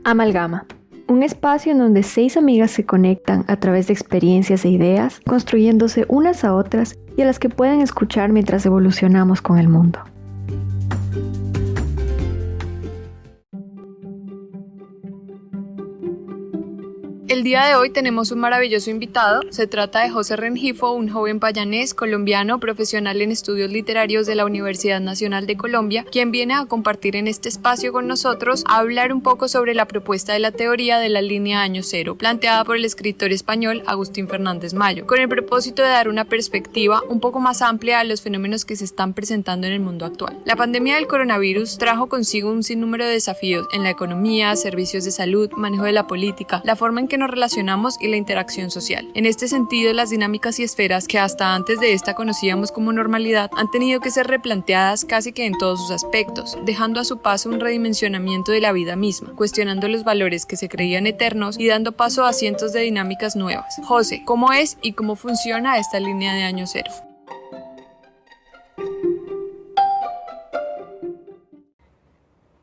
Amalgama, un espacio en donde 6 amigas se conectan a través de experiencias e ideas, construyéndose unas a otras y a las que pueden escuchar mientras evolucionamos con el mundo. El día de hoy tenemos un maravilloso invitado. Se trata de José Rengifo, un joven payanés, colombiano, profesional en estudios literarios de la Universidad Nacional de Colombia, quien viene a compartir en este espacio con nosotros a hablar un poco sobre la propuesta de la teoría de la línea Año Cero, planteada por el escritor español Agustín Fernández Mayo, con el propósito de dar una perspectiva un poco más amplia a los fenómenos que se están presentando en el mundo actual. La pandemia del coronavirus trajo consigo un sinnúmero de desafíos en la economía, servicios de salud, manejo de la política, la forma en que nos relacionamos y la interacción social. En este sentido, las dinámicas y esferas que hasta antes de esta conocíamos como normalidad han tenido que ser replanteadas casi que en todos sus aspectos, dejando a su paso un redimensionamiento de la vida misma, cuestionando los valores que se creían eternos y dando paso a cientos de dinámicas nuevas. José, ¿cómo es y cómo funciona esta línea de Año Cero?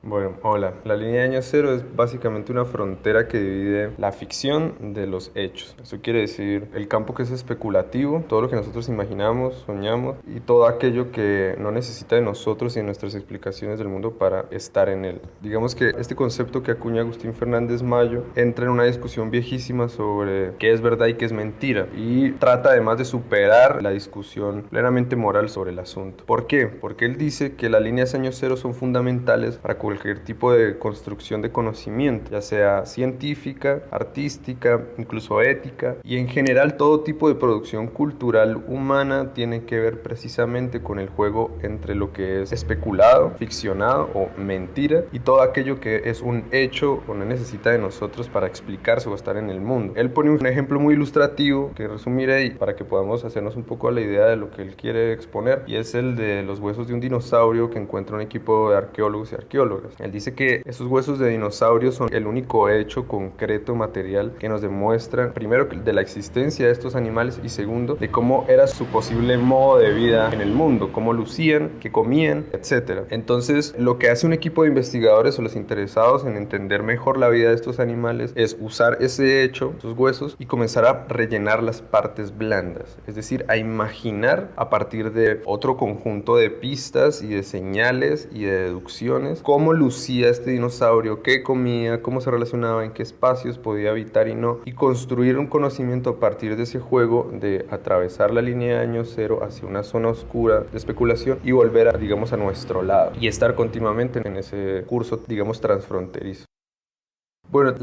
Bueno, hola. La línea de Año Cero es básicamente una frontera que divide la ficción de los hechos. Eso quiere decir el campo que es especulativo, todo lo que nosotros imaginamos, soñamos y todo aquello que no necesita de nosotros y de nuestras explicaciones del mundo para estar en él. Digamos que este concepto que acuña Agustín Fernández Mayo entra en una discusión viejísima sobre qué es verdad y qué es mentira y trata además de superar la discusión plenamente moral sobre el asunto. ¿Por qué? Porque él dice que las líneas Año Cero son fundamentales para cualquier tipo de construcción de conocimiento, ya sea científica, artística, incluso ética, y en general todo tipo de producción cultural humana tiene que ver precisamente con el juego entre lo que es especulado, ficcionado o mentira y todo aquello que es un hecho o no necesita de nosotros para explicarse o estar en el mundo. Él pone un ejemplo muy ilustrativo que resumiré y para que podamos hacernos un poco a la idea de lo que él quiere exponer, y es el de los huesos de un dinosaurio que encuentra un equipo de arqueólogos y arqueólogas. Él dice que esos huesos de dinosaurio son el único hecho concreto material que nos demuestran, primero, de la existencia de estos animales y segundo, de cómo era su posible modo de vida en el mundo, cómo lucían, qué comían, etc. Entonces, lo que hace un equipo de investigadores o los interesados en entender mejor la vida de estos animales es usar ese hecho, esos huesos, y comenzar a rellenar las partes blandas, es decir, a imaginar a partir de otro conjunto de pistas y de señales y de deducciones cómo lucía este dinosaurio, qué comía, cómo se relacionaba, en qué espacios podía habitar y no, y construir un conocimiento a partir de ese juego de atravesar la línea de Año Cero hacia una zona oscura de especulación y volver a, digamos, a nuestro lado y estar continuamente en ese curso, digamos, transfronterizo. Bueno,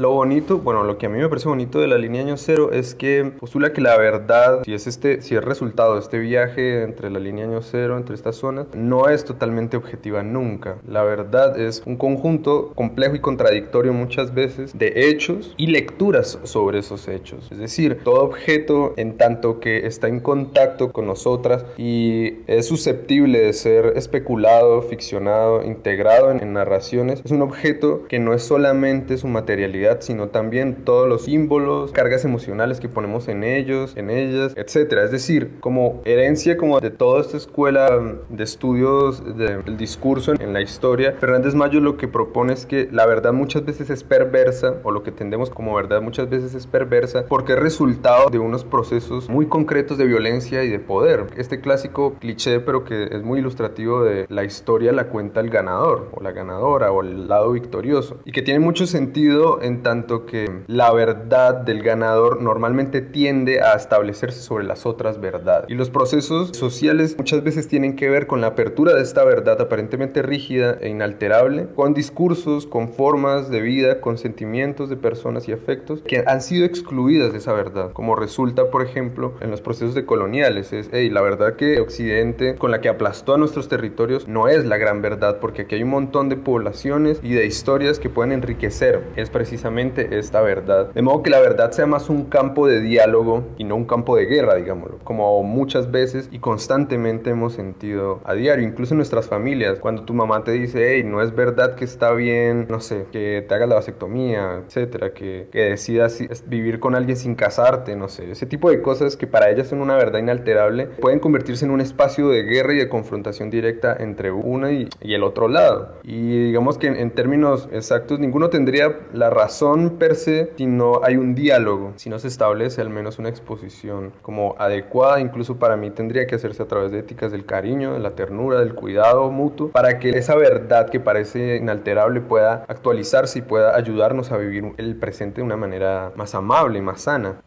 lo que a mí me parece bonito de la línea Año Cero es que postula que la verdad, si es resultado de este viaje entre la línea Año Cero, entre estas zonas, no es totalmente objetiva nunca. La verdad es un conjunto complejo y contradictorio muchas veces de hechos y lecturas sobre esos hechos. Es decir, todo objeto en tanto que está en contacto con nosotras y es susceptible de ser especulado, ficcionado, integrado en narraciones, es un objeto que no es solamente su materialidad, sino también todos los símbolos, cargas emocionales que ponemos en ellos, en ellas, etcétera. Es decir, como herencia como de toda esta escuela de estudios del discurso en la historia, Fernández Mayo lo que propone es que la verdad muchas veces es perversa, o lo que entendemos como verdad muchas veces es perversa, porque es resultado de unos procesos muy concretos de violencia y de poder. Este clásico cliché, pero que es muy ilustrativo de la historia, la cuenta el ganador, o la ganadora, o el lado victorioso, y que tiene mucho sentido en tanto que la verdad del ganador normalmente tiende a establecerse sobre las otras verdades. Y los procesos sociales muchas veces tienen que ver con la apertura de esta verdad aparentemente rígida e inalterable, con discursos, con formas de vida, con sentimientos de personas y afectos que han sido excluidas de esa verdad, como resulta, por ejemplo, en los procesos decoloniales. La verdad que Occidente, con la que aplastó a nuestros territorios, no es la gran verdad, porque aquí hay un montón de poblaciones y de historias que pueden enriquecer precisamente esta verdad. De modo que la verdad sea más un campo de diálogo y no un campo de guerra, digámoslo, como muchas veces y constantemente hemos sentido a diario, incluso en nuestras familias. Cuando tu mamá te dice, hey, no es verdad que está bien, no sé, que te hagas la vasectomía, etcétera, que decidas vivir con alguien sin casarte, no sé, ese tipo de cosas que para ellas son una verdad inalterable, pueden convertirse en un espacio de guerra y de confrontación directa entre una y el otro lado. Y digamos que en términos exactos, ninguno tendría la la razón per se, si no hay un diálogo, si no se establece al menos una exposición como adecuada. Incluso para mí tendría que hacerse a través de éticas del cariño, de la ternura, del cuidado mutuo, para que esa verdad que parece inalterable pueda actualizarse y pueda ayudarnos a vivir el presente de una manera más amable y más sana.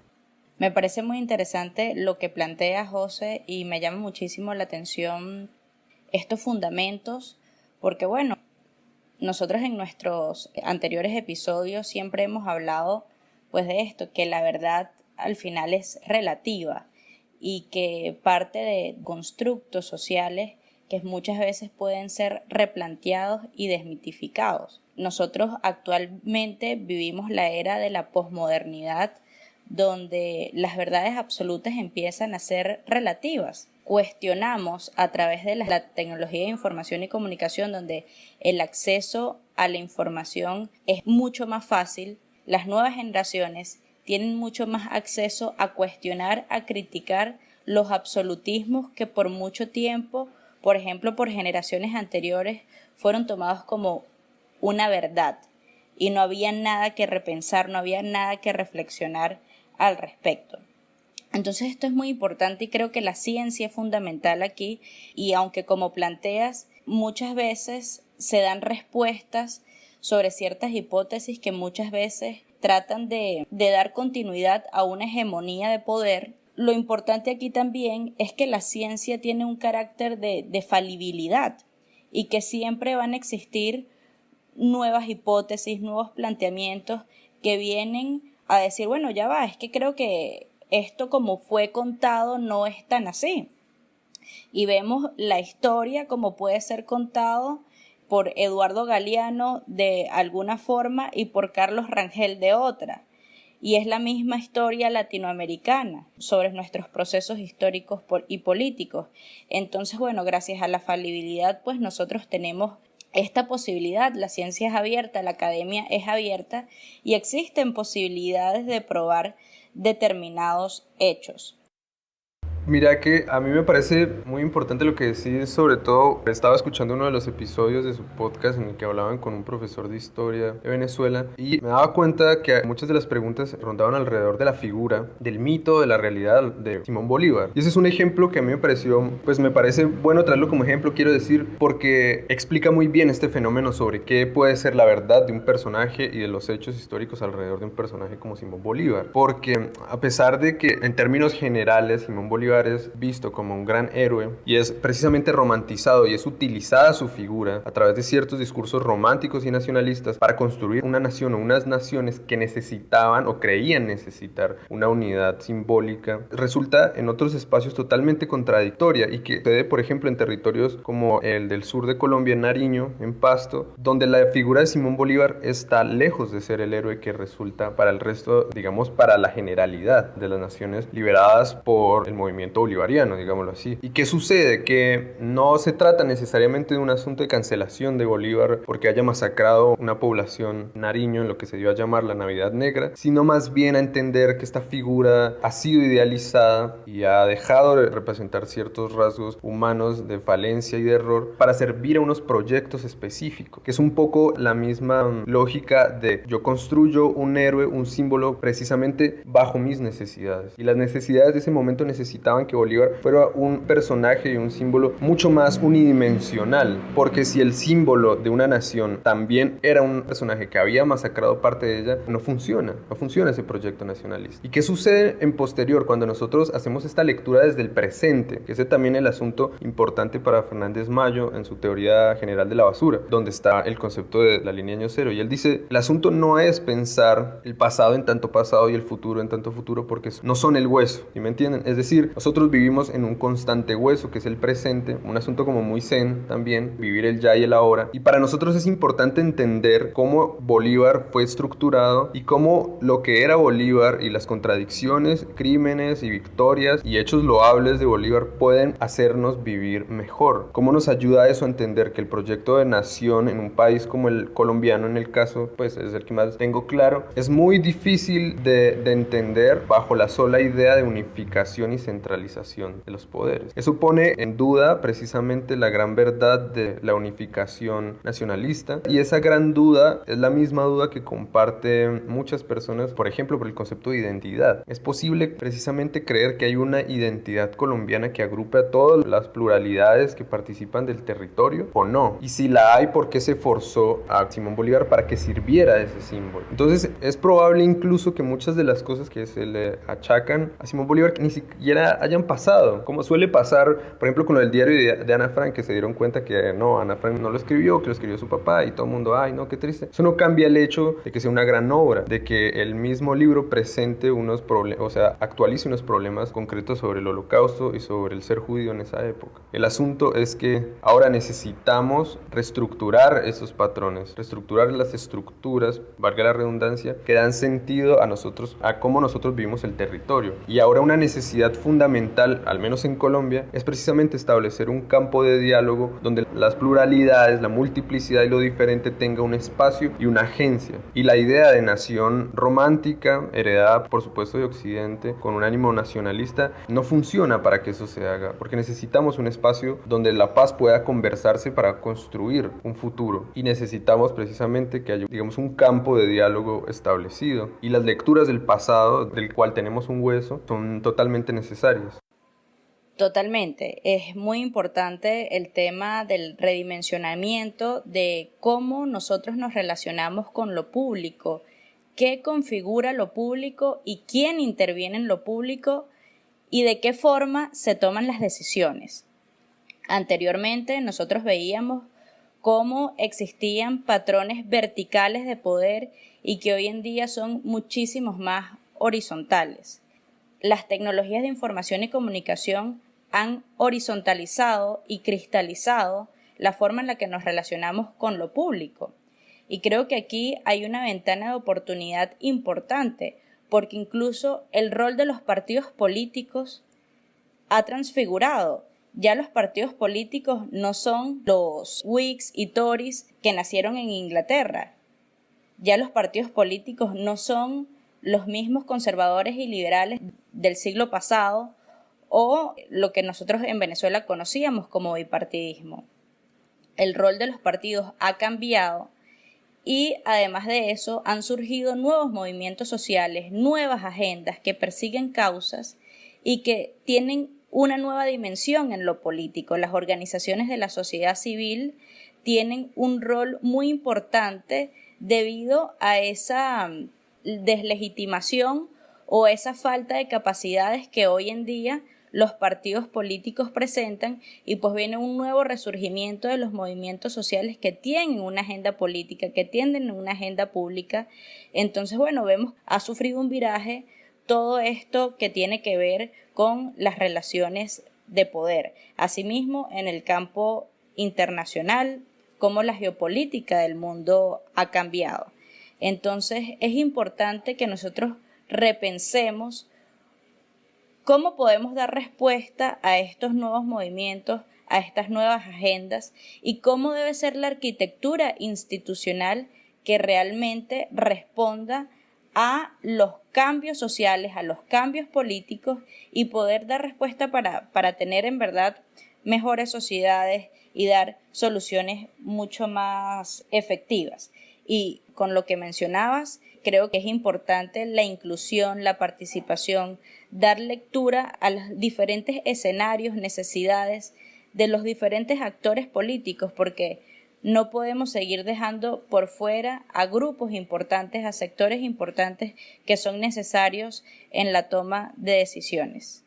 Me parece muy interesante lo que plantea José y me llama muchísimo la atención estos fundamentos, porque bueno, nosotros en nuestros anteriores episodios siempre hemos hablado pues de esto, que la verdad al final es relativa y que parte de constructos sociales que muchas veces pueden ser replanteados y desmitificados. Nosotros actualmente vivimos la era de la posmodernidad, donde las verdades absolutas empiezan a ser relativas. Cuestionamos a través de la tecnología de información y comunicación, donde el acceso a la información es mucho más fácil. Las nuevas generaciones tienen mucho más acceso a cuestionar, a criticar los absolutismos que por mucho tiempo, por ejemplo, por generaciones anteriores, fueron tomados como una verdad y no había nada que repensar, no había nada que reflexionar al respecto. Entonces esto es muy importante y creo que la ciencia es fundamental aquí, y aunque como planteas muchas veces se dan respuestas sobre ciertas hipótesis que muchas veces tratan de dar continuidad a una hegemonía de poder, lo importante aquí también es que la ciencia tiene un carácter de falibilidad y que siempre van a existir nuevas hipótesis, nuevos planteamientos que vienen a decir, bueno, ya va, es que creo que esto como fue contado no es tan así. Y vemos la historia como puede ser contado por Eduardo Galeano de alguna forma y por Carlos Rangel de otra. Y es la misma historia latinoamericana sobre nuestros procesos históricos y políticos. Entonces, bueno, gracias a la falibilidad, pues nosotros tenemos esta posibilidad. La ciencia es abierta, la academia es abierta y existen posibilidades de probar determinados hechos. Mira que a mí me parece muy importante lo que decís, sobre todo estaba escuchando uno de los episodios de su podcast en el que hablaban con un profesor de historia de Venezuela y me daba cuenta que muchas de las preguntas rondaban alrededor de la figura, del mito, de la realidad de Simón Bolívar. Y ese es un ejemplo que a mí me pareció, pues me parece bueno traerlo como ejemplo, quiero decir, porque explica muy bien este fenómeno sobre qué puede ser la verdad de un personaje y de los hechos históricos alrededor de un personaje como Simón Bolívar. Porque a pesar de que en términos generales Simón Bolívar es visto como un gran héroe y es precisamente romantizado y es utilizada su figura a través de ciertos discursos románticos y nacionalistas para construir una nación o unas naciones que necesitaban o creían necesitar una unidad simbólica, resulta en otros espacios totalmente contradictoria y que sucede, por ejemplo, en territorios como el del sur de Colombia, en Nariño, en Pasto, donde la figura de Simón Bolívar está lejos de ser el héroe que resulta para el resto, digamos, para la generalidad de las naciones liberadas por el movimiento bolivariano, digámoslo así. ¿Y qué sucede? Que no se trata necesariamente de un asunto de cancelación de Bolívar porque haya masacrado una población nariño en lo que se dio a llamar la Navidad Negra, sino más bien a entender que esta figura ha sido idealizada y ha dejado de representar ciertos rasgos humanos de falencia y de error para servir a unos proyectos específicos, que es un poco la misma lógica de yo construyo un héroe, un símbolo precisamente bajo mis necesidades, y las necesidades de ese momento necesitaban que Bolívar fuera un personaje y un símbolo mucho más unidimensional, porque si el símbolo de una nación también era un personaje que había masacrado parte de ella, no funciona ese proyecto nacionalista. ¿Y qué sucede en posterior cuando nosotros hacemos esta lectura desde el presente? Que ese también es el asunto importante para Fernández Mayo en su teoría general de la basura, donde está el concepto de la línea año cero, y él dice, el asunto no es pensar el pasado en tanto pasado y el futuro en tanto futuro, porque no son el hueso, ¿sí me entienden? Es decir, nosotros vivimos en un constante hueso que es el presente, un asunto como muy zen también, vivir el ya y el ahora, y para nosotros es importante entender cómo Bolívar fue estructurado y cómo lo que era Bolívar y las contradicciones, crímenes y victorias y hechos loables de Bolívar pueden hacernos vivir mejor. ¿Cómo nos ayuda eso a entender que el proyecto de nación en un país como el colombiano, en el caso, pues es el que más tengo claro, es muy difícil de entender bajo la sola idea de unificación y centralidad descentralización de los poderes. Eso pone en duda precisamente la gran verdad de la unificación nacionalista, y esa gran duda es la misma duda que comparten muchas personas, por ejemplo, por el concepto de identidad. ¿Es posible precisamente creer que hay una identidad colombiana que agrupe a todas las pluralidades que participan del territorio o no? Y si la hay, ¿por qué se forzó a Simón Bolívar para que sirviera ese símbolo? Entonces es probable incluso que muchas de las cosas que se le achacan a Simón Bolívar ni siquiera hayan pasado, como suele pasar, por ejemplo, con el diario de Ana Frank, que se dieron cuenta que no, Ana Frank no lo escribió, que lo escribió su papá, y todo el mundo, ay no, qué triste. Eso no cambia el hecho de que sea una gran obra, de que el mismo libro presente unos problemas, o sea, actualice unos problemas concretos sobre el Holocausto y sobre el ser judío en esa época. El asunto es que ahora necesitamos reestructurar esos patrones, reestructurar las estructuras, valga la redundancia, que dan sentido a nosotros, a cómo nosotros vivimos el territorio. Y ahora una necesidad fundamental, al menos en Colombia, es precisamente establecer un campo de diálogo donde las pluralidades, la multiplicidad y lo diferente tenga un espacio y una agencia. Y la idea de nación romántica, heredada por supuesto de Occidente, con un ánimo nacionalista, no funciona para que eso se haga, porque necesitamos un espacio donde la paz pueda conversarse para construir un futuro, y necesitamos precisamente que haya, digamos, un campo de diálogo establecido, y las lecturas del pasado, del cual tenemos un hueso, son totalmente necesarias. Totalmente. Es muy importante el tema del redimensionamiento de cómo nosotros nos relacionamos con lo público, qué configura lo público y quién interviene en lo público y de qué forma se toman las decisiones. Anteriormente nosotros veíamos cómo existían patrones verticales de poder y que hoy en día son muchísimos más horizontales. Las tecnologías de información y comunicación han horizontalizado y cristalizado la forma en la que nos relacionamos con lo público. Y creo que aquí hay una ventana de oportunidad importante, porque incluso el rol de los partidos políticos ha transfigurado. Ya los partidos políticos no son los Whigs y Tories que nacieron en Inglaterra. Ya los partidos políticos no son los mismos conservadores y liberales del siglo pasado o lo que nosotros en Venezuela conocíamos como bipartidismo. El rol de los partidos ha cambiado y además de eso han surgido nuevos movimientos sociales, nuevas agendas que persiguen causas y que tienen una nueva dimensión en lo político. Las organizaciones de la sociedad civil tienen un rol muy importante debido a esa deslegitimación o esa falta de capacidades que hoy en día los partidos políticos presentan, y pues viene un nuevo resurgimiento de los movimientos sociales que tienen una agenda política, que tienden una agenda pública. Entonces, bueno, vemos, ha sufrido un viraje todo esto que tiene que ver con las relaciones de poder. Asimismo, en el campo internacional, cómo la geopolítica del mundo ha cambiado. Entonces, es importante que nosotros repensemos cómo podemos dar respuesta a estos nuevos movimientos, a estas nuevas agendas, y cómo debe ser la arquitectura institucional que realmente responda a los cambios sociales, a los cambios políticos, y poder dar respuesta para tener en verdad mejores sociedades y dar soluciones mucho más efectivas. Y con lo que mencionabas, creo que es importante la inclusión, la participación, dar lectura a los diferentes escenarios, necesidades de los diferentes actores políticos, porque no podemos seguir dejando por fuera a grupos importantes, a sectores importantes que son necesarios en la toma de decisiones.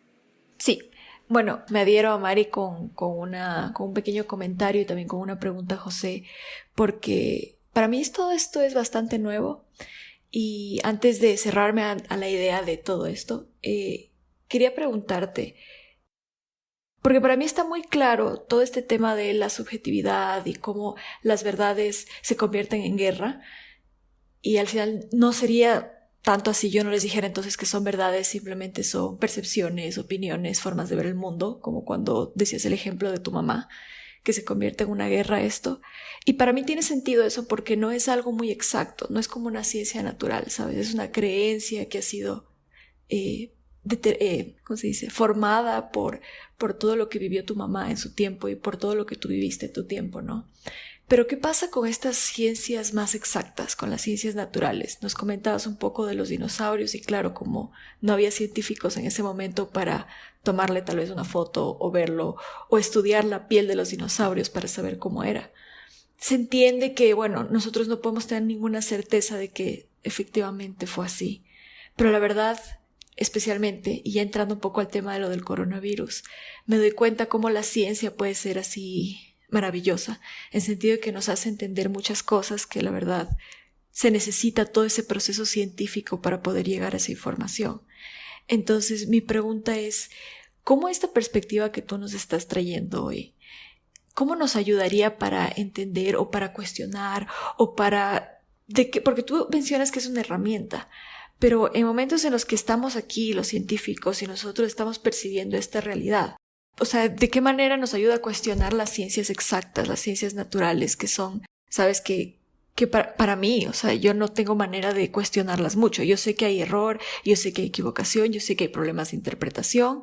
Sí, bueno, me adhiero a Mari con un pequeño comentario y también con una pregunta a José, porque para mí todo esto es bastante nuevo. Y antes de cerrarme a la idea de todo esto, quería preguntarte, porque para mí está muy claro todo este tema de la subjetividad y cómo las verdades se convierten en guerra, y al final no sería tanto así. Yo no les dijera entonces que son verdades, simplemente son percepciones, opiniones, formas de ver el mundo, como cuando decías el ejemplo de tu mamá, que se convierte en una guerra esto. Y para mí tiene sentido eso porque no es algo muy exacto, no es como una ciencia natural, ¿sabes? Es una creencia que ha sido ¿cómo se dice? Formada por todo lo que vivió tu mamá en su tiempo y por todo lo que tú viviste en tu tiempo, ¿no? Pero ¿qué pasa con estas ciencias más exactas, con las ciencias naturales? Nos comentabas un poco de los dinosaurios y claro, como no había científicos en ese momento para tomarle tal vez una foto o verlo o estudiar la piel de los dinosaurios para saber cómo era. Se entiende que, bueno, nosotros no podemos tener ninguna certeza de que efectivamente fue así, pero la verdad, especialmente, y ya entrando un poco al tema de lo del coronavirus, me doy cuenta cómo la ciencia puede ser así maravillosa, en sentido de que nos hace entender muchas cosas que la verdad se necesita todo ese proceso científico para poder llegar a esa información. Entonces mi pregunta es, ¿cómo esta perspectiva que tú nos estás trayendo hoy, cómo nos ayudaría para entender o para cuestionar o para... porque tú mencionas que es una herramienta, pero en momentos en los que estamos aquí, los científicos, y nosotros estamos percibiendo esta realidad, o sea, ¿de qué manera nos ayuda a cuestionar las ciencias exactas, las ciencias naturales, que son, sabes, que para mí, o sea, yo no tengo manera de cuestionarlas mucho. Yo sé que hay error, yo sé que hay equivocación, yo sé que hay problemas de interpretación,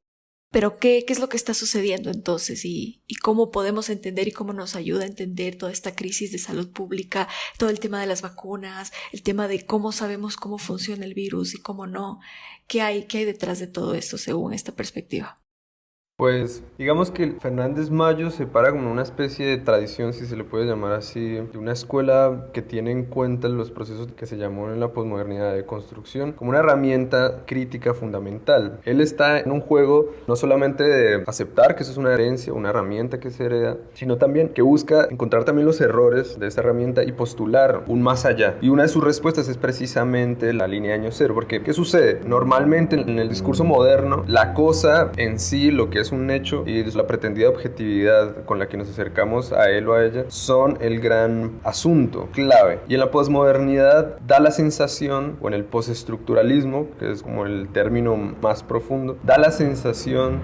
pero ¿qué es lo que está sucediendo entonces? Y cómo podemos entender y cómo nos ayuda a entender toda esta crisis de salud pública, todo el tema de las vacunas, el tema de cómo sabemos cómo funciona el virus y cómo no. ¿Qué hay detrás de todo esto según esta perspectiva? Pues digamos que Fernández Mayo se para como una especie de tradición, si se le puede llamar así, de una escuela que tiene en cuenta los procesos que se llamó en la posmodernidad de construcción como una herramienta crítica fundamental. Él está en un juego no solamente de aceptar que eso es una herencia, una herramienta que se hereda, sino también que busca encontrar también los errores de esta herramienta y postular un más allá. Y una de sus respuestas es precisamente la línea de año cero, porque ¿qué sucede? Normalmente en el discurso moderno, la cosa en sí, lo que es un hecho y la pretendida objetividad con la que nos acercamos a él o a ella son el gran asunto clave. Y en la posmodernidad da la sensación, o en el postestructuralismo, que es como el término más profundo, da la sensación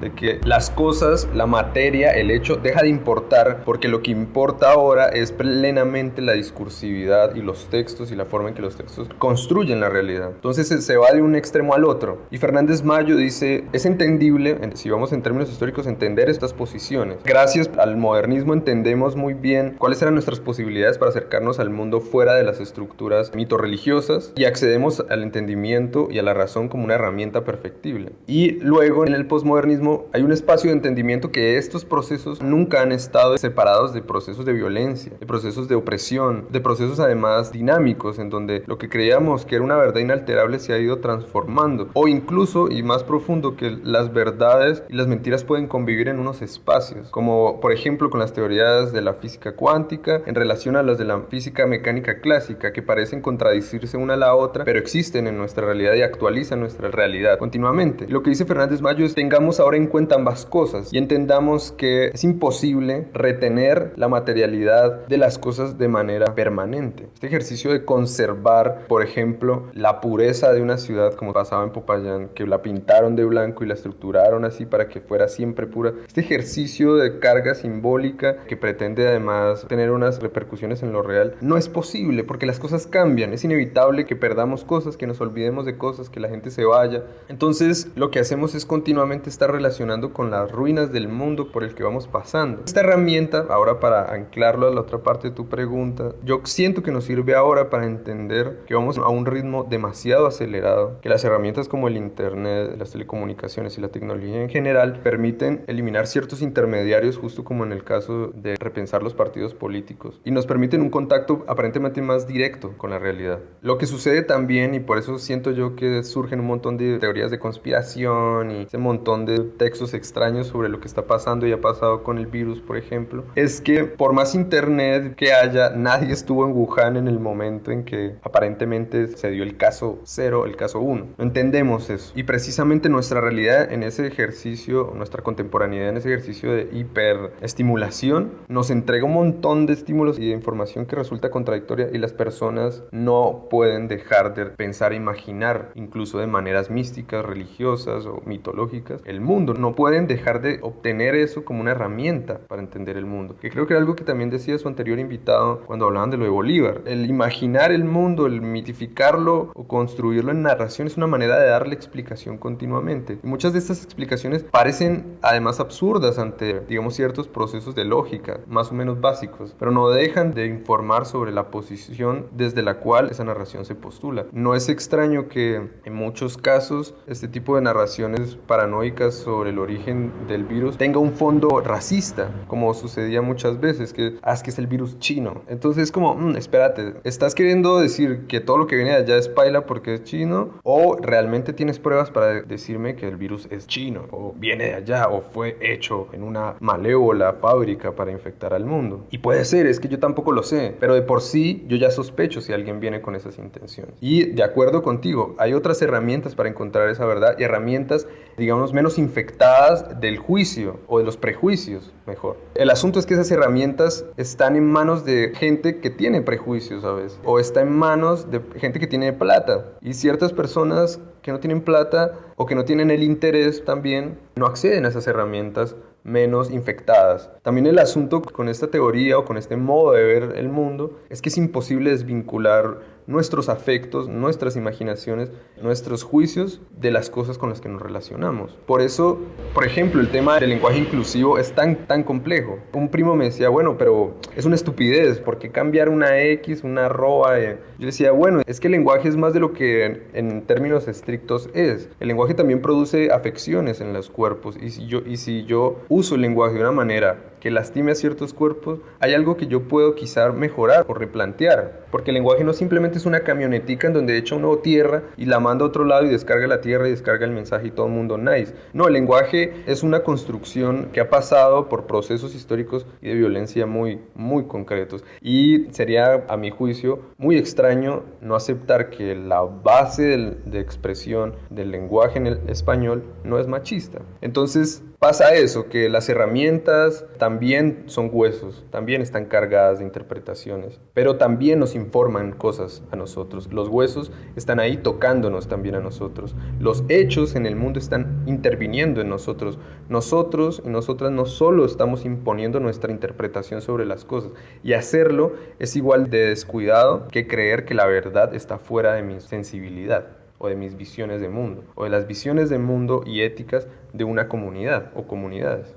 de que las cosas, la materia, el hecho, deja de importar, porque lo que importa ahora es plenamente la discursividad y los textos y la forma en que los textos construyen la realidad. Entonces se va de un extremo al otro. Y Fernández Mayo dice, es entendible, si vamos en términos históricos, entender estas posiciones. Gracias al modernismo entendemos muy bien cuáles eran nuestras posibilidades para acercarnos al mundo fuera de las estructuras mitorreligiosas y accedemos al entendimiento y a la razón como una herramienta perfectible. Y luego en el posmodernismo hay un espacio de entendimiento que estos procesos nunca han estado separados de procesos de violencia, de procesos de opresión, de procesos además dinámicos en donde lo que creíamos que era una verdad inalterable se ha ido transformando, o incluso, y más profundo, que las verdades y las mentiras pueden convivir en unos espacios, como por ejemplo con las teorías de la física cuántica en relación a las de la física mecánica clásica, que parecen contradecirse una a la otra, pero existen en nuestra realidad y actualizan nuestra realidad continuamente. Lo que dice Fernández Mayo es: tengamos ahora en cuenta ambas cosas y entendamos que es imposible retener la materialidad de las cosas de manera permanente. Este ejercicio de conservar, por ejemplo, la pureza de una ciudad, como pasaba en Popayán, que la pintaron de blanco y la estructuraron así para que fuera siempre pura, este ejercicio de carga simbólica que pretende además tener unas repercusiones en lo real, no es posible porque las cosas cambian, es inevitable que perdamos cosas, que nos olvidemos de cosas, que la gente se vaya. Entonces lo que hacemos es continuamente estar relacionando con las ruinas del mundo por el que vamos pasando. Esta herramienta, ahora para anclarlo a la otra parte de tu pregunta, yo siento que nos sirve ahora para entender que vamos a un ritmo demasiado acelerado, que las herramientas como el internet, las telecomunicaciones y la tecnología en general permiten eliminar ciertos intermediarios, justo como en el caso de repensar los partidos políticos, y nos permiten un contacto aparentemente más directo con la realidad. Lo que sucede también, y por eso siento yo que surgen un montón de teorías de conspiración y ese montón de textos extraños sobre lo que está pasando y ha pasado con el virus, por ejemplo, es que por más internet que haya, nadie estuvo en Wuhan en el momento en que aparentemente se dio el caso 0, el caso 1. No entendemos eso. Y precisamente nuestra realidad en ese ejercicio, nuestra contemporaneidad en ese ejercicio de hiperestimulación, nos entrega un montón de estímulos y de información que resulta contradictoria y las personas no pueden dejar de pensar e imaginar, incluso de maneras místicas, religiosas o mitológicas, el mundo. mundo. No pueden dejar de obtener eso como una herramienta para entender el mundo. Que creo que era algo que también decía su anterior invitado cuando hablaban de lo de Bolívar. El imaginar el mundo, el mitificarlo o construirlo en narración es una manera de darle explicación continuamente. Y muchas de estas explicaciones parecen además absurdas ante, digamos, ciertos procesos de lógica, más o menos básicos, pero no dejan de informar sobre la posición desde la cual esa narración se postula. No es extraño que en muchos casos este tipo de narraciones paranoicas sobre el origen del virus tenga un fondo racista, como sucedía muchas veces, que es que es el virus chino. Entonces es como, espérate, ¿estás queriendo decir que todo lo que viene de allá es paila porque es chino? ¿O realmente tienes pruebas para decirme que el virus es chino? ¿O viene de allá? ¿O fue hecho en una malévola fábrica para infectar al mundo? Y puede ser, es que yo tampoco lo sé, pero de por sí yo ya sospecho si alguien viene con esas intenciones. Y de acuerdo contigo, hay otras herramientas para encontrar esa verdad y herramientas, digamos, menos infectadas del juicio o de los prejuicios, mejor. El asunto es que esas herramientas están en manos de gente que tiene prejuicios, ¿sabes? O está en manos de gente que tiene plata. Y ciertas personas que no tienen plata o que no tienen el interés también no acceden a esas herramientas menos infectadas. También el asunto con esta teoría o con este modo de ver el mundo es que es imposible desvincular nuestros afectos, nuestras imaginaciones, nuestros juicios de las cosas con las que nos relacionamos. Por eso, por ejemplo, el tema del lenguaje inclusivo es tan complejo. Un primo me decía, bueno, pero es una estupidez, ¿por qué cambiar una X, una arroba? Yo decía, bueno, es que el lenguaje es más de lo que en términos estrictos es. El lenguaje también produce afecciones en los cuerpos y si yo uso el lenguaje de una manera que lastime a ciertos cuerpos, hay algo que yo puedo quizá mejorar o replantear, porque el lenguaje no simplemente es una camionetica en donde echa uno tierra y la manda a otro lado y descarga la tierra y descarga el mensaje y todo el mundo nice. No, el lenguaje es una construcción que ha pasado por procesos históricos y de violencia muy concretos, y sería, a mi juicio, muy extraño no aceptar que la base de expresión del lenguaje en el español no es machista. Entonces pasa eso, que las herramientas también son huesos, también están cargadas de interpretaciones, pero también nos informan cosas a nosotros. Los huesos están ahí tocándonos también a nosotros. Los hechos en el mundo están interviniendo en nosotros. Nosotros y nosotras no solo estamos imponiendo nuestra interpretación sobre las cosas, y hacerlo es igual de descuidado que creer que la verdad está fuera de mi sensibilidad, o de mis visiones de mundo, o de las visiones de mundo y éticas de una comunidad o comunidades.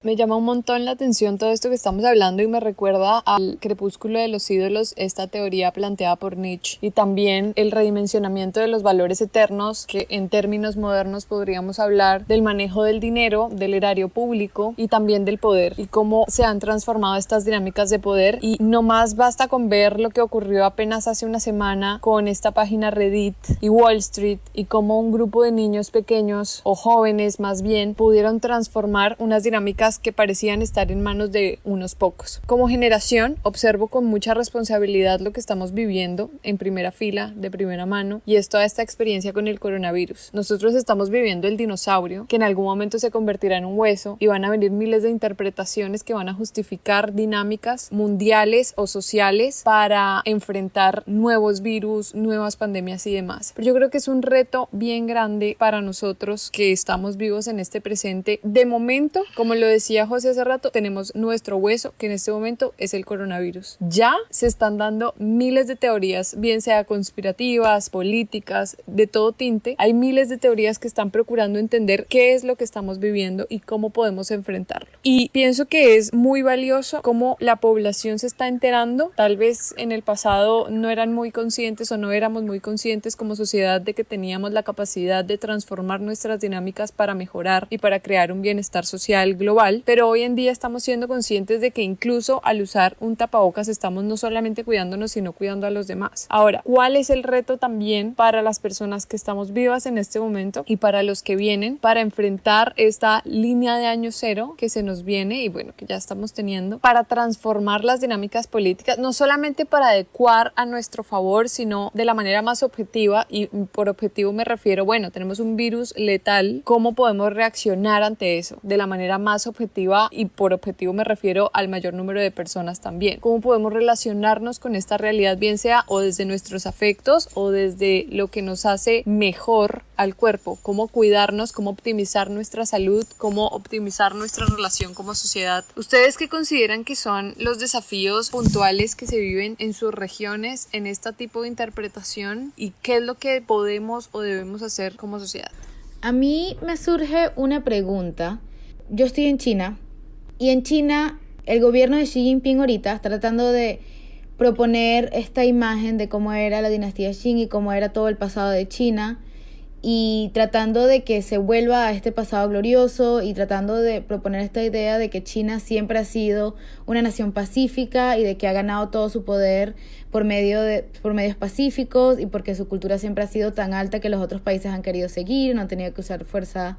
Me llama un montón la atención todo esto que estamos hablando y me recuerda al crepúsculo de los ídolos, esta teoría planteada por Nietzsche, y también el redimensionamiento de los valores eternos, que en términos modernos podríamos hablar del manejo del dinero, del erario público y también del poder, y cómo se han transformado estas dinámicas de poder. Y no más basta con ver lo que ocurrió apenas hace una semana con esta página Reddit y Wall Street, y cómo un grupo de niños pequeños o jóvenes más bien pudieron transformar unas dinámicas que parecían estar en manos de unos pocos. Como generación, observo con mucha responsabilidad lo que estamos viviendo en primera fila, de primera mano, y es toda esta experiencia con el coronavirus. Nosotros estamos viviendo el dinosaurio, que en algún momento se convertirá en un hueso, y van a venir miles de interpretaciones que van a justificar dinámicas mundiales o sociales para enfrentar nuevos virus, nuevas pandemias y demás. Pero yo creo que es un reto bien grande para nosotros que estamos vivos en este presente. De momento, como lo decía José hace rato, tenemos nuestro hueso, que en este momento es el coronavirus. Ya se están dando miles de teorías, bien sea conspirativas, políticas, de todo tinte. Hay miles de teorías que están procurando entender qué es lo que estamos viviendo y cómo podemos enfrentarlo. Y pienso que es muy valioso cómo la población se está enterando. Tal vez en el pasado no eran muy conscientes o no éramos muy conscientes como sociedad de que teníamos la capacidad de transformar nuestras dinámicas para mejorar y para crear un bienestar social global. Pero hoy en día estamos siendo conscientes de que incluso al usar un tapabocas estamos no solamente cuidándonos, sino cuidando a los demás. Ahora, ¿cuál es el reto también para las personas que estamos vivas en este momento y para los que vienen para enfrentar esta línea de año cero que se nos viene y bueno, que ya estamos teniendo, para transformar las dinámicas políticas, no solamente para adecuar a nuestro favor, sino de la manera más objetiva? Y por objetivo me refiero, bueno, tenemos un virus letal, ¿cómo podemos reaccionar ante eso de la manera más objetiva objetiva, y por objetivo me refiero al mayor número de personas también. ¿Cómo podemos relacionarnos con esta realidad, bien sea o desde nuestros afectos o desde lo que nos hace mejor al cuerpo? ¿Cómo cuidarnos? ¿Cómo optimizar nuestra salud? ¿Cómo optimizar nuestra relación como sociedad? ¿Ustedes qué consideran que son los desafíos puntuales que se viven en sus regiones en este tipo de interpretación, y qué es lo que podemos o debemos hacer como sociedad? A mí me surge una pregunta. Yo estoy en China y en China el gobierno de Xi Jinping ahorita está tratando de proponer esta imagen de cómo era la dinastía Qing y cómo era todo el pasado de China, y tratando de que se vuelva a este pasado glorioso, y tratando de proponer esta idea de que China siempre ha sido una nación pacífica y de que ha ganado todo su poder por medios pacíficos, y porque su cultura siempre ha sido tan alta que los otros países han querido seguir, no han tenido que usar fuerza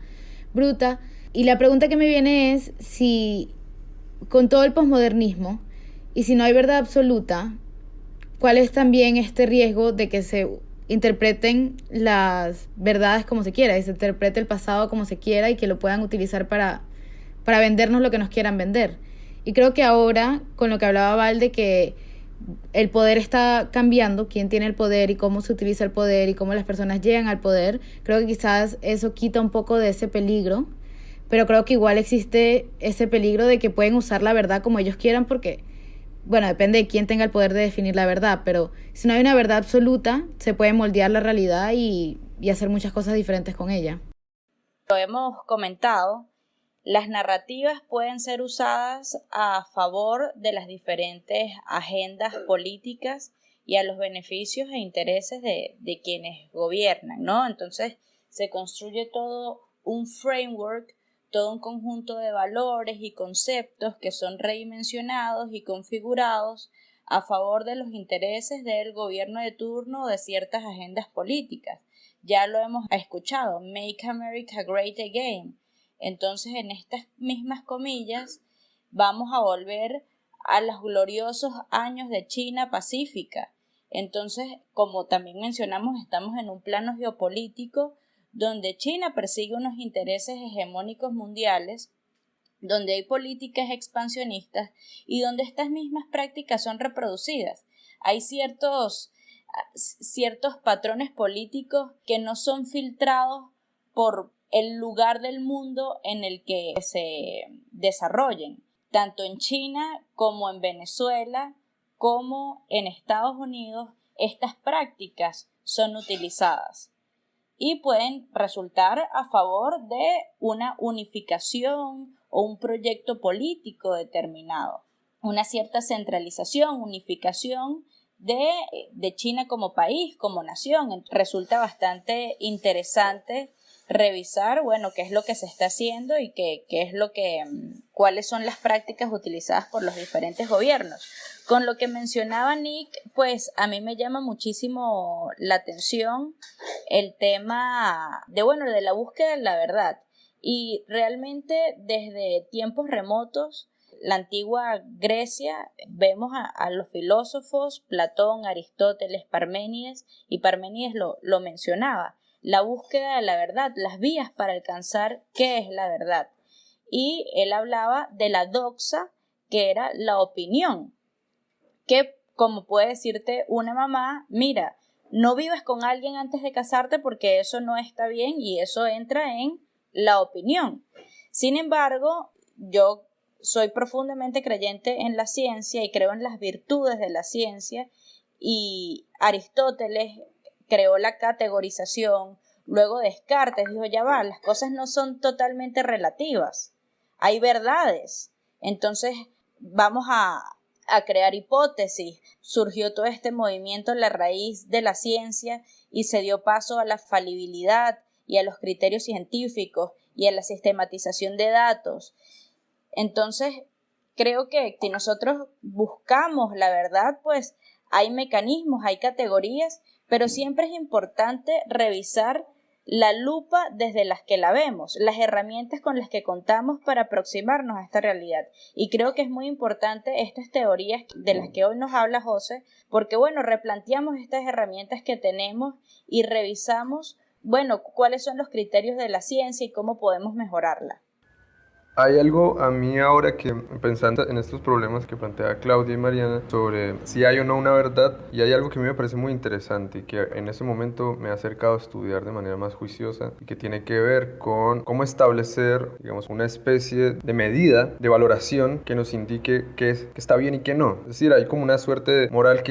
bruta. Y la pregunta que me viene es si, con todo el posmodernismo, y si no hay verdad absoluta, ¿cuál es también este riesgo de que se interpreten las verdades como se quiera, y se interprete el pasado como se quiera, y que lo puedan utilizar para vendernos lo que nos quieran vender? Y creo que ahora, con lo que hablaba Val, de que el poder está cambiando, quién tiene el poder y cómo se utiliza el poder y cómo las personas llegan al poder, creo que quizás eso quita un poco de ese peligro, pero creo que igual existe ese peligro de que pueden usar la verdad como ellos quieran, porque bueno, depende de quién tenga el poder de definir la verdad, pero si no hay una verdad absoluta, se puede moldear la realidad y hacer muchas cosas diferentes con ella. Lo hemos comentado, las narrativas pueden ser usadas a favor de las diferentes agendas políticas y a los beneficios e intereses de quienes gobiernan, ¿no? Entonces se construye todo un framework, todo un conjunto de valores y conceptos que son redimensionados y configurados a favor de los intereses del gobierno de turno o de ciertas agendas políticas. Ya lo hemos escuchado, Make America Great Again. Entonces, en estas mismas comillas, vamos a volver a los gloriosos años de China pacífica. Entonces, como también mencionamos, estamos en un plano geopolítico donde China persigue unos intereses hegemónicos mundiales, donde hay políticas expansionistas y donde estas mismas prácticas son reproducidas. Hay ciertos patrones políticos que no son filtrados por el lugar del mundo en el que se desarrollen, tanto en China como en Venezuela, como en Estados Unidos. Estas prácticas son utilizadas y pueden resultar a favor de una unificación o un proyecto político determinado, una cierta centralización, unificación de China como país, como nación. Resulta bastante interesante revisar, bueno, qué es lo que se está haciendo y cuáles son las prácticas utilizadas por los diferentes gobiernos. Con lo que mencionaba Nick, pues a mí me llama muchísimo la atención el tema de la búsqueda de la verdad. Y realmente desde tiempos remotos, la antigua Grecia, vemos a los filósofos Platón, Aristóteles, Parménides, y Parménides lo mencionaba, la búsqueda de la verdad, las vías para alcanzar qué es la verdad. Y él hablaba de la doxa, que era la opinión, que como puede decirte una mamá, mira, no vives con alguien antes de casarte porque eso no está bien, y eso entra en la opinión. Sin embargo, yo soy profundamente creyente en la ciencia y creo en las virtudes de la ciencia, y Aristóteles creó la categorización, luego Descartes dijo, ya va, las cosas no son totalmente relativas, hay verdades, entonces vamos a crear hipótesis. Surgió todo este movimiento en la raíz de la ciencia y se dio paso a la falibilidad y a los criterios científicos y a la sistematización de datos. Entonces, creo que si nosotros buscamos la verdad, pues hay mecanismos, hay categorías, pero siempre es importante revisar la lupa desde las que la vemos, las herramientas con las que contamos para aproximarnos a esta realidad. Y creo que es muy importante estas teorías de las que hoy nos habla José, porque bueno, replanteamos estas herramientas que tenemos y revisamos, bueno, cuáles son los criterios de la ciencia y cómo podemos mejorarla. Hay algo a mí ahora que, pensando en estos problemas que plantea Claudia y Mariana sobre si hay o no una verdad, y hay algo que a mí me parece muy interesante y que en ese momento me ha acercado a estudiar de manera más juiciosa y que tiene que ver con cómo establecer, digamos, una especie de medida, de valoración que nos indique qué está bien y qué no. Es decir, hay como una suerte de moral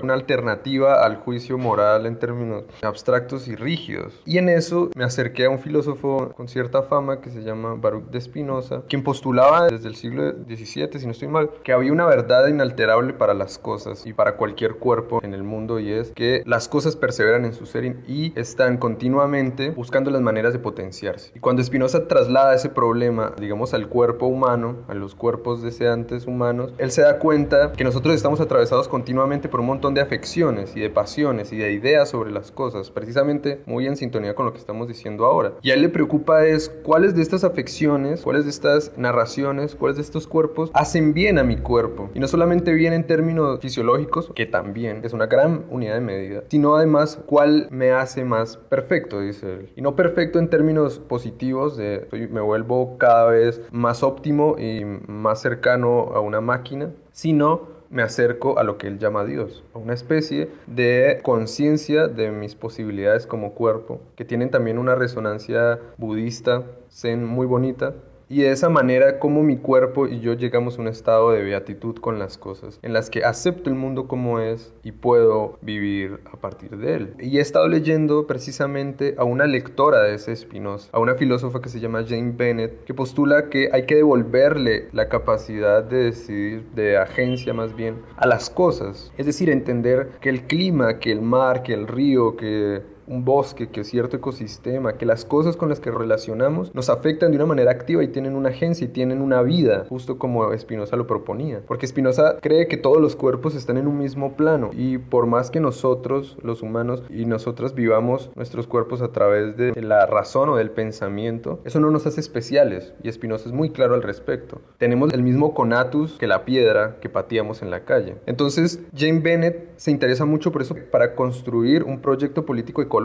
una alternativa al juicio moral en términos abstractos y rígidos. Y en eso me acerqué a un filósofo con cierta fama que se llama Baruch de Spinoza, quien postulaba desde el siglo XVII, si no estoy mal, que había una verdad inalterable para las cosas y para cualquier cuerpo en el mundo, y es que las cosas perseveran en su ser y están continuamente buscando las maneras de potenciarse. Y cuando Spinoza traslada ese problema, digamos, al cuerpo humano, a los cuerpos deseantes humanos, él se da cuenta que nosotros estamos atravesados continuamente por un montón de afecciones y de pasiones y de ideas sobre las cosas, precisamente muy en sintonía con lo que estamos diciendo ahora. Y a él le preocupa es cuáles de estas afecciones, cuáles de estas narraciones, cuáles de estos cuerpos hacen bien a mi cuerpo. Y no solamente bien en términos fisiológicos, que también es una gran unidad de medida, sino además cuál me hace más perfecto, dice él. Y no perfecto en términos positivos, me vuelvo cada vez más óptimo y más cercano a una máquina, sino me acerco a lo que él llama Dios, a una especie de conciencia de mis posibilidades como cuerpo, que tienen también una resonancia budista, zen, muy bonita. Y de esa manera, como mi cuerpo y yo llegamos a un estado de beatitud con las cosas, en las que acepto el mundo como es y puedo vivir a partir de él. Y he estado leyendo precisamente a una lectora de ese Spinoza, a una filósofa que se llama Jane Bennett, que postula que hay que devolverle la capacidad de decidir, de agencia más bien, a las cosas. Es decir, entender que el clima, que el mar, que el río, que un bosque, que cierto ecosistema, que las cosas con las que relacionamos nos afectan de una manera activa y tienen una agencia y tienen una vida, justo como Spinoza lo proponía. Porque Spinoza cree que todos los cuerpos están en un mismo plano y por más que nosotros, los humanos y nosotras vivamos nuestros cuerpos a través de la razón o del pensamiento, eso no nos hace especiales y Spinoza es muy claro al respecto. Tenemos el mismo conatus que la piedra que pateamos en la calle. Entonces, Jane Bennett se interesa mucho por eso para construir un proyecto político ecológico.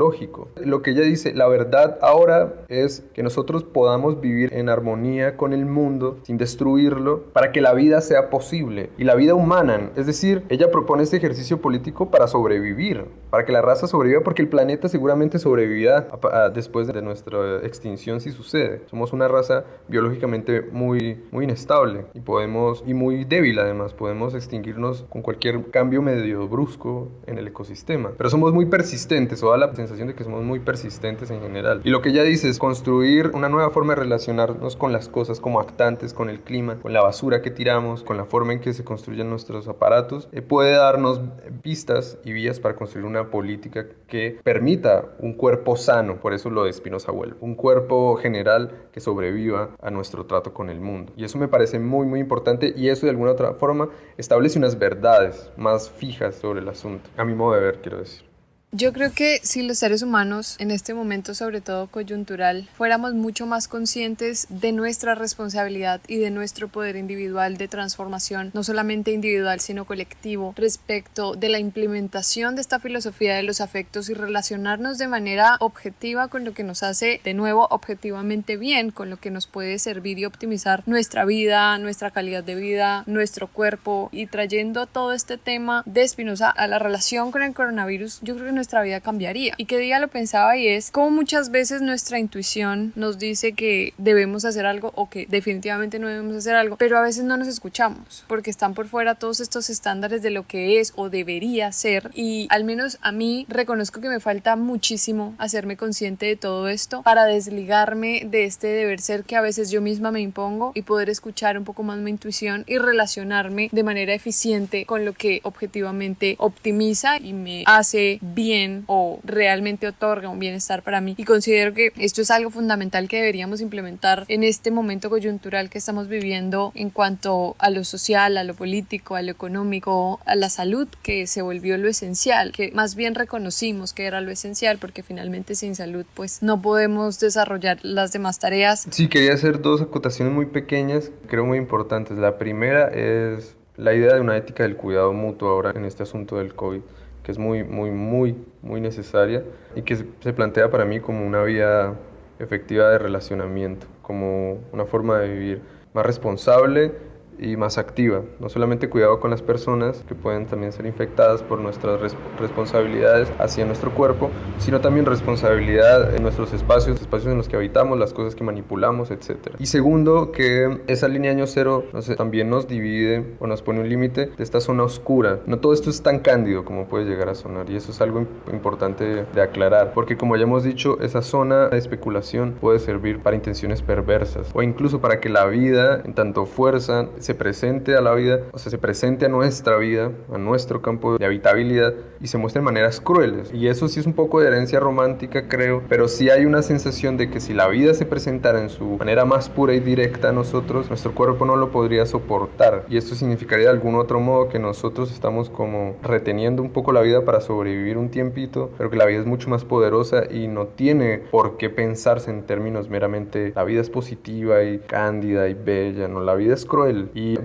Lo que ella dice, la verdad ahora es que nosotros podamos vivir en armonía con el mundo sin destruirlo para que la vida sea posible y la vida humana, es decir, ella propone este ejercicio político para sobrevivir, para que la raza sobreviva porque el planeta seguramente sobrevivirá después de nuestra extinción si sucede. Somos una raza biológicamente muy inestable y muy débil además, podemos extinguirnos con cualquier cambio medio brusco en el ecosistema, pero somos muy persistentes, o da la sensación de que somos muy persistentes en general. Y lo que ella dice es construir una nueva forma de relacionarnos con las cosas como actantes, con el clima, con la basura que tiramos, con la forma en que se construyen nuestros aparatos, puede darnos pistas y vías para construir una política que permita un cuerpo sano, por eso lo de Spinoza vuelve, un cuerpo general que sobreviva a nuestro trato con el mundo. Y eso me parece muy importante y eso de alguna otra forma establece unas verdades más fijas sobre el asunto, a mi modo de ver, quiero decir. Yo creo que si los seres humanos, en este momento sobre todo coyuntural, fuéramos mucho más conscientes de nuestra responsabilidad y de nuestro poder individual de transformación, no solamente individual sino colectivo, respecto de la implementación de esta filosofía de los afectos y relacionarnos de manera objetiva con lo que nos hace, de nuevo, objetivamente bien, con lo que nos puede servir y optimizar nuestra vida, nuestra calidad de vida, nuestro cuerpo, y trayendo todo este tema de Spinoza a la relación con el coronavirus, yo creo que nuestra vida cambiaría. Y que día lo pensaba, y es como muchas veces nuestra intuición nos dice que debemos hacer algo o que definitivamente no debemos hacer algo, pero a veces no nos escuchamos porque están por fuera todos estos estándares de lo que es o debería ser. Y al menos a mí reconozco que me falta muchísimo hacerme consciente de todo esto para desligarme de este deber ser que a veces yo misma me impongo y poder escuchar un poco más mi intuición y relacionarme de manera eficiente con lo que objetivamente optimiza y me hace bien o realmente otorga un bienestar para mí. Y considero que esto es algo fundamental que deberíamos implementar en este momento coyuntural que estamos viviendo en cuanto a lo social, a lo político, a lo económico, a la salud, que se volvió lo esencial, que más bien reconocimos que era lo esencial, porque finalmente sin salud pues no podemos desarrollar las demás tareas. Sí, quería hacer dos acotaciones muy pequeñas, creo muy importantes. La primera es la idea de una ética del cuidado mutuo ahora en este asunto del COVID, que es muy necesaria y que se plantea para mí como una vía efectiva de relacionamiento, como una forma de vivir más responsable y más activa. No solamente cuidado con las personas, que pueden también ser infectadas por nuestras responsabilidades hacia nuestro cuerpo, sino también responsabilidad en nuestros espacios en los que habitamos, las cosas que manipulamos, etc. Y segundo, que esa línea año cero también nos divide o nos pone un límite de esta zona oscura. No todo esto es tan cándido como puede llegar a sonar, y eso es algo importante de aclarar, porque como ya hemos dicho, esa zona de especulación puede servir para intenciones perversas o incluso para que la vida, en tanto fuerza, se presente a la vida, o sea, se presente a nuestra vida, a nuestro campo de habitabilidad, y se muestren maneras crueles. Y eso sí es un poco de herencia romántica, creo, pero sí hay una sensación de que si la vida se presentara en su manera más pura y directa a nosotros, nuestro cuerpo no lo podría soportar, y esto significaría de algún otro modo que nosotros estamos como reteniendo un poco la vida para sobrevivir un tiempito, pero que la vida es mucho más poderosa y no tiene por qué pensarse en términos meramente la vida es positiva y cándida y bella, no, la vida es cruel. Y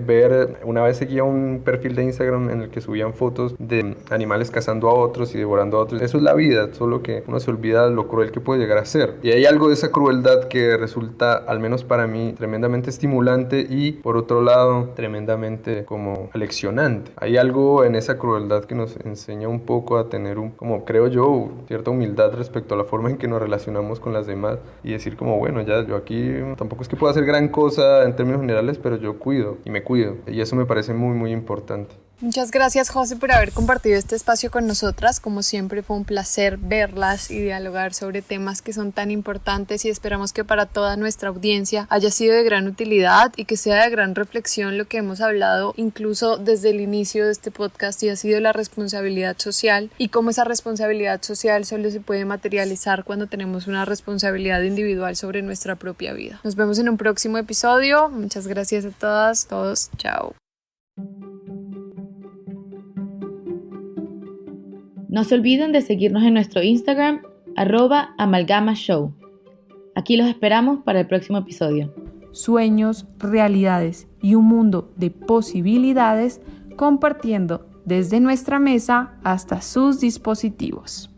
una vez seguía un perfil de Instagram en el que subían fotos de animales cazando a otros y devorando a otros. Eso es la vida, solo que uno se olvida lo cruel que puede llegar a ser. Y hay algo de esa crueldad que resulta, al menos para mí, tremendamente estimulante y, por otro lado, tremendamente como aleccionante. Hay algo en esa crueldad que nos enseña un poco a tener como creo yo, cierta humildad respecto a la forma en que nos relacionamos con las demás y decir como, bueno, ya yo aquí tampoco es que pueda hacer gran cosa en términos generales, pero yo cuido y me cuido, y eso me parece muy muy importante. Muchas gracias, José, por haber compartido este espacio con nosotras. Como siempre, fue un placer verlas y dialogar sobre temas que son tan importantes, y esperamos que para toda nuestra audiencia haya sido de gran utilidad y que sea de gran reflexión lo que hemos hablado incluso desde el inicio de este podcast, y ha sido la responsabilidad social, y cómo esa responsabilidad social solo se puede materializar cuando tenemos una responsabilidad individual sobre nuestra propia vida. Nos vemos en un próximo episodio. Muchas gracias a todas, todos. Chao. No se olviden de seguirnos en nuestro Instagram, @amalgamashow. Aquí los esperamos para el próximo episodio. Sueños, realidades y un mundo de posibilidades, compartiendo desde nuestra mesa hasta sus dispositivos.